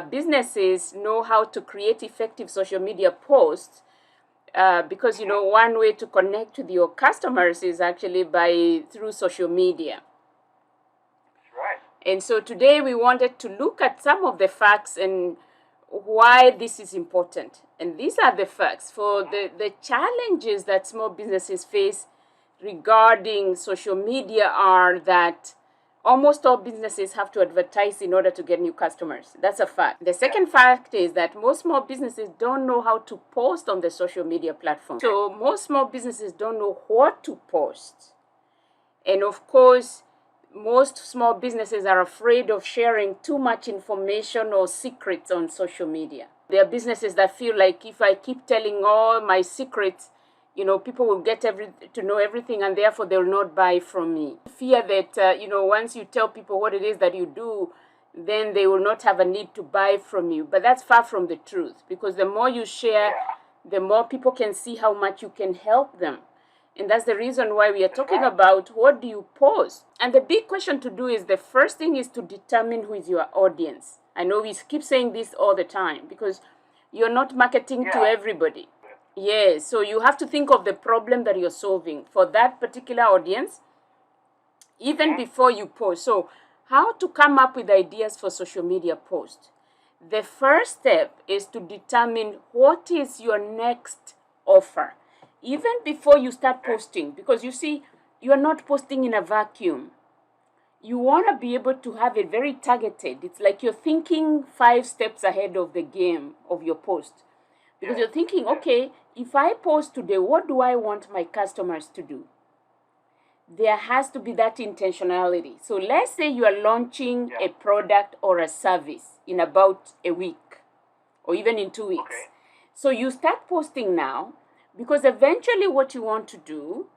businesses know how to create effective social media posts, because one way to connect with your customers is actually through social media. Right. And so today we wanted to look at some of the facts and why this is important. And these are the facts for the challenges that small businesses face regarding social media are that almost all businesses have to advertise in order to get new customers. That's a fact. The second fact is that most small businesses don't know how to post on the social media platform. So most small businesses don't know what to post. And of course, most small businesses are afraid of sharing too much information or secrets on social media. There are businesses that feel like if I keep telling all my secrets, people will get to know everything, and therefore they will not buy from me. Fear that, once you tell people what it is that you do, then they will not have a need to buy from you. But that's far from the truth, because the more you share, the more people can see how much you can help them. And that's the reason why we are talking about what do you post. And the big question to do is, the first thing is to determine who is your audience. I know we keep saying this all the time, because you're not marketing to everybody. Yes, so you have to think of the problem that you're solving for that particular audience, even before you post. So how to come up with ideas for social media posts? The first step is to determine what is your next offer, even before you start posting, because you see, you are not posting in a vacuum. You want to be able to have it very targeted. It's like you're thinking 5 steps ahead of the game of your post, because you're thinking, okay, if I post today, what do I want my customers to do? There has to be that intentionality. So let's say you are launching a product or a service in about a week or even in 2 weeks. Okay. So you start posting now, because eventually what you want to do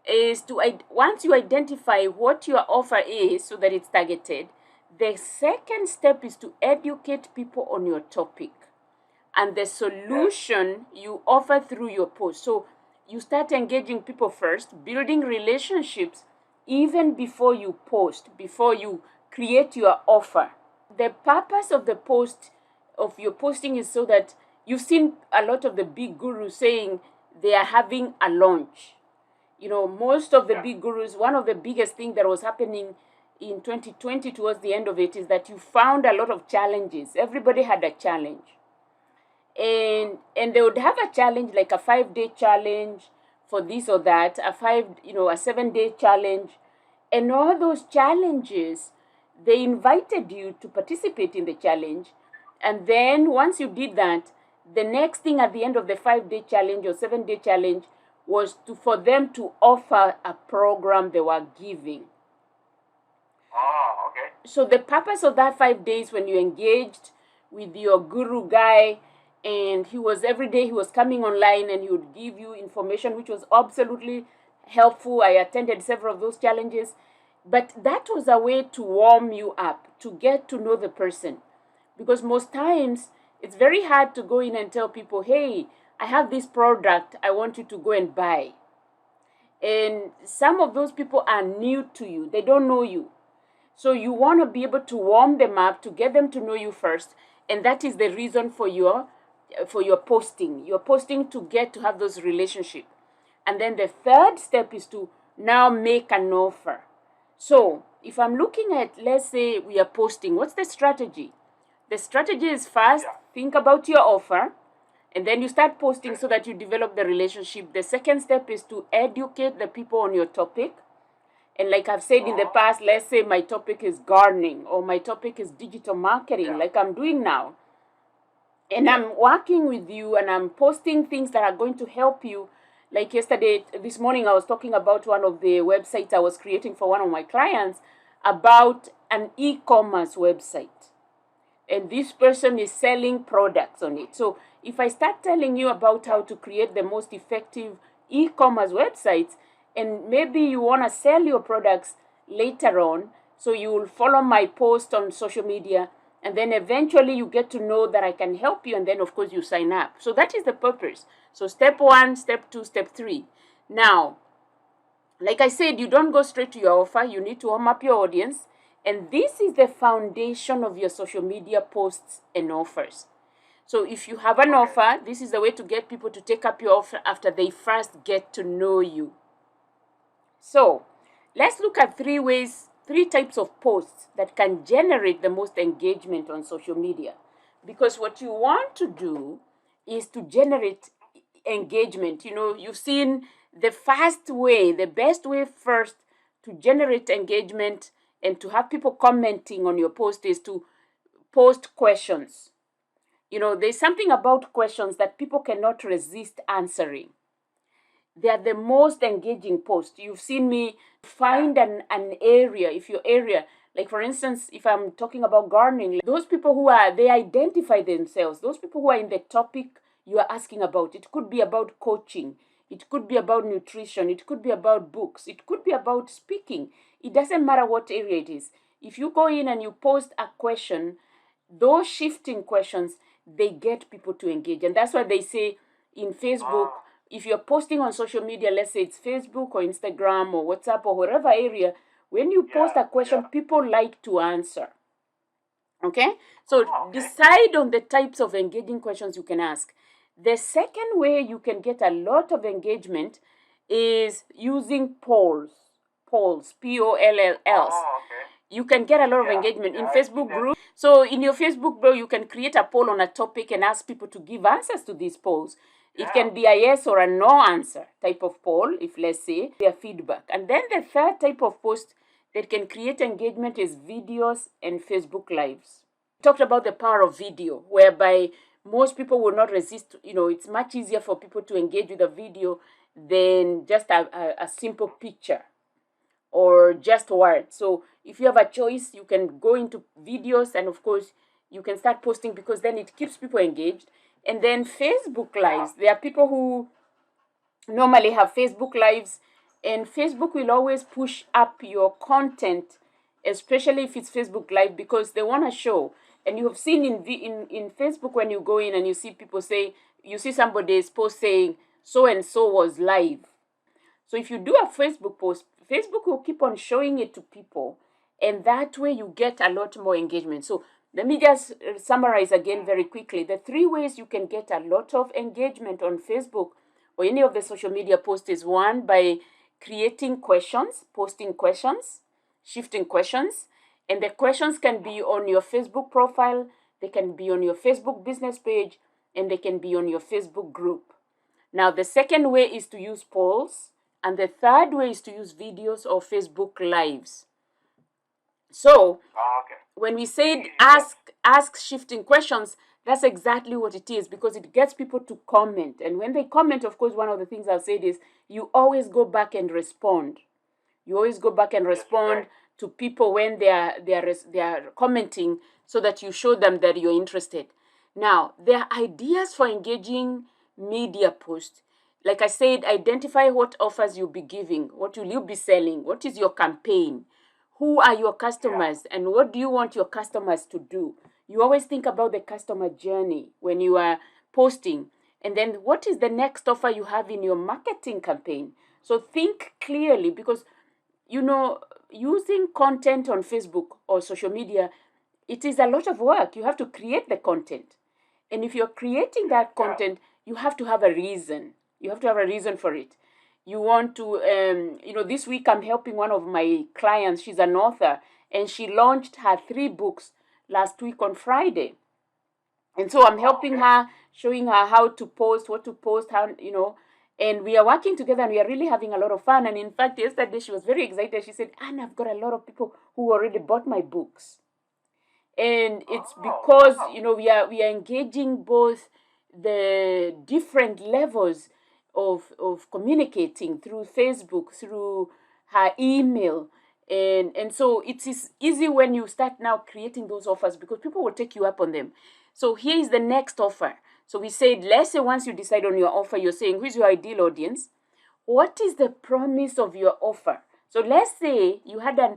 is once you identify what your offer is so that it's targeted, the second step is to educate people on your topic and the solution you offer through your post. So you start engaging people first, building relationships even before you post, before you create your offer. The purpose of your posting is so that you've seen a lot of the big gurus saying they are having a launch. Most of the big gurus, one of the biggest things that was happening in 2020 towards the end of it is that you found a lot of challenges. Everybody had a challenge. And they would have a challenge, like a 5-day challenge for this or that, a 7-day challenge. And all those challenges, they invited you to participate in the challenge. And then once you did that, the next thing at the end of the 5-day challenge or 7-day challenge was for them to offer a program they were giving. Oh, okay. So the purpose of that 5 days, when you engaged with your guru guy, and every day he was coming online and he would give you information which was absolutely helpful. I attended several of those challenges, but that was a way to warm you up, to get to know the person, because most times it's very hard to go in and tell people, hey, I have this product, I want you to go and buy. And some of those people are new to you, they don't know you. So you want to be able to warm them up, to get them to know you first. And that is the reason for your posting. You're posting to get to have those relationships. And then the third step is to now make an offer. So if I'm looking at, let's say we are posting, what's the strategy? The strategy is first, think about your offer, and then you start posting so that you develop the relationship. The second step is to educate the people on your topic. And like I've said in the past, let's say my topic is gardening or my topic is digital marketing, like I'm doing now. And I'm working with you and I'm posting things that are going to help you. Like this morning, I was talking about one of the websites I was creating for one of my clients about an e-commerce website. And this person is selling products on it. So if I start telling you about how to create the most effective e-commerce websites, and maybe you want to sell your products later on, so you will follow my post on social media, and then eventually you get to know that I can help you, and then of course you sign up. So that is the purpose. So step 1, step 2, step 3. Now, like I said, you don't go straight to your offer. You need to warm up your audience. And this is the foundation of your social media posts and offers. So if you have an offer, this is the way to get people to take up your offer after they first get to know you. So let's look at three types of posts that can generate the most engagement on social media. Because what you want to do is to generate engagement. You know, you've seen the fast way, the best way first to generate engagement and to have people commenting on your post is to post questions. You know, there's something about questions that people cannot resist answering. They are the most engaging posts. You've seen me find an area, if your area, like for instance, if I'm talking about gardening, those people they identify themselves, those people who are in the topic you are asking about. It could be about coaching, it could be about nutrition, it could be about books, it could be about speaking. It doesn't matter what area it is. If you go in and you post a question, those shifting questions, they get people to engage. And that's why they say in Facebook, if you're posting on social media, let's say it's Facebook or Instagram or WhatsApp or whatever area, when you post a question, people like to answer. Okay? So decide on the types of engaging questions you can ask. The second way you can get a lot of engagement is using polls. Polls, Polls. You can get a lot of engagement in Facebook groups. So in your Facebook group, you can create a poll on a topic and ask people to give answers to these polls. It can be a yes or a no answer type of poll, if let's say their feedback. And then the third type of post that can create engagement is videos and Facebook Lives. We talked about the power of video, whereby most people will not resist. You know, it's much easier for people to engage with a video than just a simple picture or just words. So if you have a choice, you can go into videos, and of course you can start posting, because then it keeps people engaged. And then Facebook Lives, there are people who normally have Facebook Lives, and Facebook will always push up your content, especially if it's Facebook Live, because they want to show. And you have seen in Facebook, when you go in and you see people say, you see somebody's post saying so and so was live. So if you do a Facebook post, Facebook will keep on showing it to people, and that way you get a lot more engagement. So let me just summarize again very quickly. The three ways you can get a lot of engagement on Facebook or any of the social media posts is: one, by creating questions, posting questions, shifting questions. And the questions can be on your Facebook profile, they can be on your Facebook business page, and they can be on your Facebook group. Now, the second way is to use polls, and the third way is to use videos or Facebook Lives. So, when we said ask shifting questions, that's exactly what it is, because it gets people to comment. And when they comment, of course, one of the things I've said is you always go back and respond. You always go back and respond to people when they are commenting, so that you show them that you're interested. Now, there are ideas for engaging media posts. Like I said, identify what offers you'll be giving, what will you be selling, what is your campaign, who are your customers, and what do you want your customers to do. You always think about the customer journey when you are posting. And then what is the next offer you have in your marketing campaign? So think clearly, because, you know, using content on Facebook or social media, it is a lot of work. You have to create the content. And if you're creating that content, you have to have a reason. You have to have a reason for it. You want to, this week I'm helping one of my clients. She's an author, and she launched her 3 books last week on Friday. And so I'm helping her, showing her how to post, what to post, how, and we are working together, and we are really having a lot of fun. And in fact, yesterday she was very excited. She said, "Anna, I've got a lot of people who already bought my books." And it's because, we are engaging both the different levels of communicating through Facebook, through her email. And so it is easy when you start now creating those offers, because people will take you up on them. So here is the next offer. So we said, let's say once you decide on your offer, you're saying, who's your ideal audience? What is the promise of your offer? So let's say you had a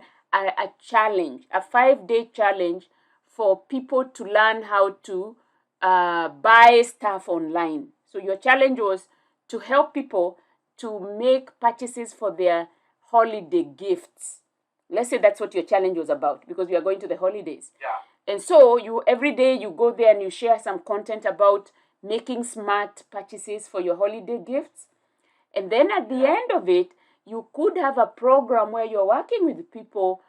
challenge, a 5-day challenge for people to learn how to buy stuff online. So your challenge was to help people to make purchases for their holiday gifts. Let's say that's what your challenge was about, because we are going to the holidays. Yeah. And so you every day you go there and you share some content about making smart purchases for your holiday gifts. And then at the end of it, you could have a program where you're working with people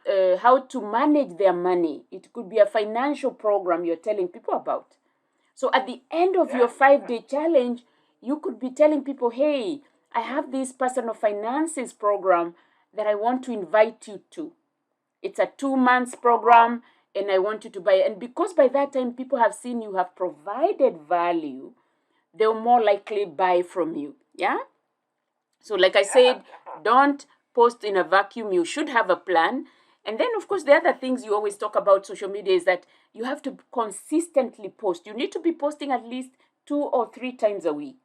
how to manage their money. It could be a financial program you're telling people about. So at the end of your 5-day challenge, you could be telling people, hey, I have this personal finances program that I want to invite you to. It's a 2 months program and I want you to buy it. And because by that time people have seen you have provided value, they'll more likely buy from you. Yeah? So like I said, don't post in a vacuum. You should have a plan. And then, of course, the other things you always talk about social media is that you have to consistently post. You need to be posting at least 2 or 3 times a week.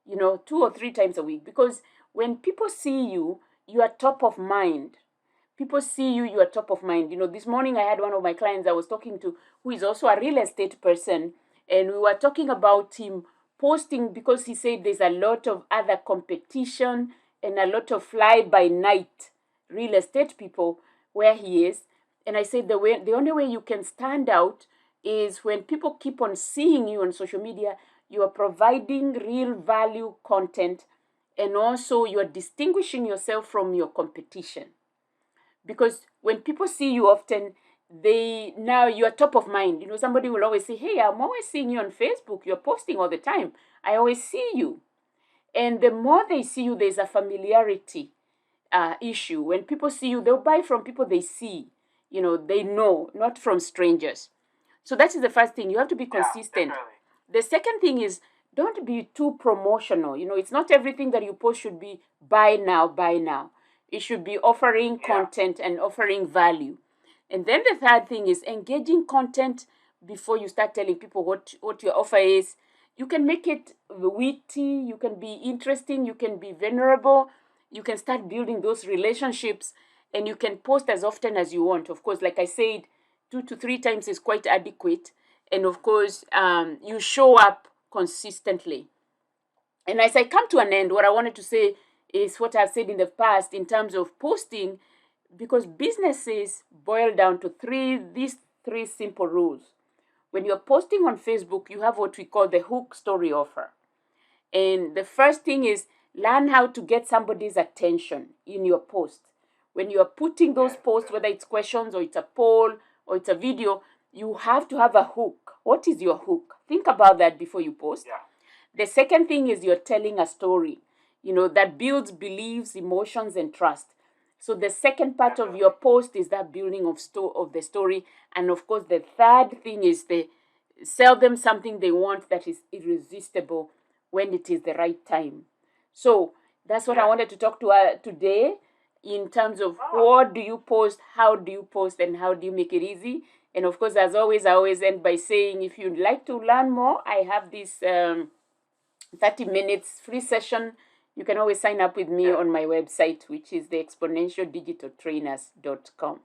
2 or 3 times a week. Because when people see you, you are top of mind. People see you, you are top of mind. This morning I had one of my clients I was talking to who is also a real estate person. And we were talking about him posting because he said there's a lot of other competition and a lot of fly-by-night real estate people where he is. And I said the only way you can stand out is when people keep on seeing you on social media, you are providing real value content, and also you are distinguishing yourself from your competition. Because when people see you often, now you are top of mind. Somebody will always say, hey, I'm always seeing you on Facebook. You're posting all the time. I always see you. And the more they see you, there's a familiarity issue. When people see you, they'll buy from people they see. They know, not from strangers. So that is the first thing. You have to be consistent. Definitely. The second thing is, don't be too promotional. It's not everything that you post should be buy now, buy now. It should be offering content and offering value. And then the third thing is engaging content before you start telling people what your offer is. You can make it witty, you can be interesting, you can be vulnerable, you can start building those relationships, and you can post as often as you want. Of course, like I said, 2 to 3 times is quite adequate. And of course, you show up consistently. And as I come to an end, what I wanted to say is what I've said in the past in terms of posting, because businesses boil down to these three simple rules. When you're posting on Facebook, you have what we call the hook story offer. And the first thing is learn how to get somebody's attention in your post. When you're putting those posts, whether it's questions or it's a poll or it's a video, you have to have a hook. What is your hook? Think about that before you post. Yeah. The second thing is you're telling a story, that builds beliefs, emotions, and trust. So the second part of your post is that building of the story. And of course, the third thing is sell them something they want that is irresistible when it is the right time. So that's what I wanted to talk to today in terms of what do you post, how do you post, and how do you make it easy. And of course, as always, I always end by saying, if you'd like to learn more, I have this 30 minutes free session. You can always sign up with me on my website, which is the exponentialdigitaltrainers.com.